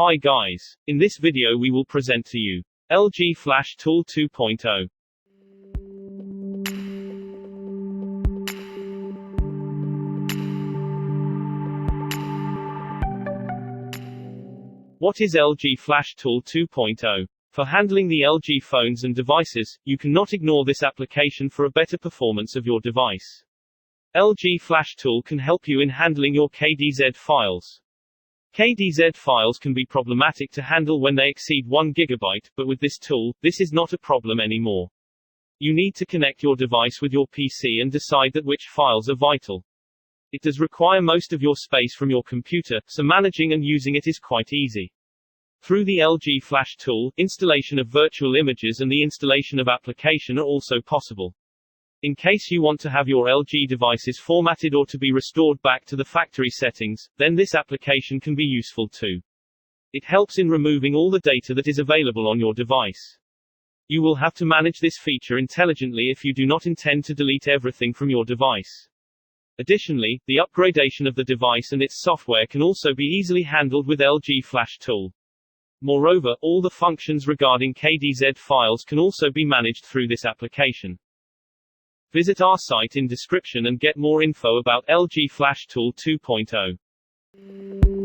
Hi guys, in this video we will present to you LG Flash Tool 2.0. What is LG Flash Tool 2.0? For handling the LG phones and devices, you cannot ignore this application for a better performance of your device. LG Flash Tool can help you in handling your KDZ files. KDZ files can be problematic to handle when they exceed 1 GB, but with this tool, this is not a problem anymore. You need to connect your device with your PC and decide that which files are vital. It does require most of your space from your computer, so managing and using it is quite easy. Through the LG Flash Tool, installation of virtual images and the installation of application are also possible. In case you want to have your LG devices formatted or to be restored back to the factory settings, then this application can be useful too. It helps in removing all the data that is available on your device. You will have to manage this feature intelligently if you do not intend to delete everything from your device. Additionally, the upgradation of the device and its software can also be easily handled with LG Flash Tool. Moreover, all the functions regarding KDZ files can also be managed through this application. Visit our site in description and get more info about LG Flash Tool 2.0.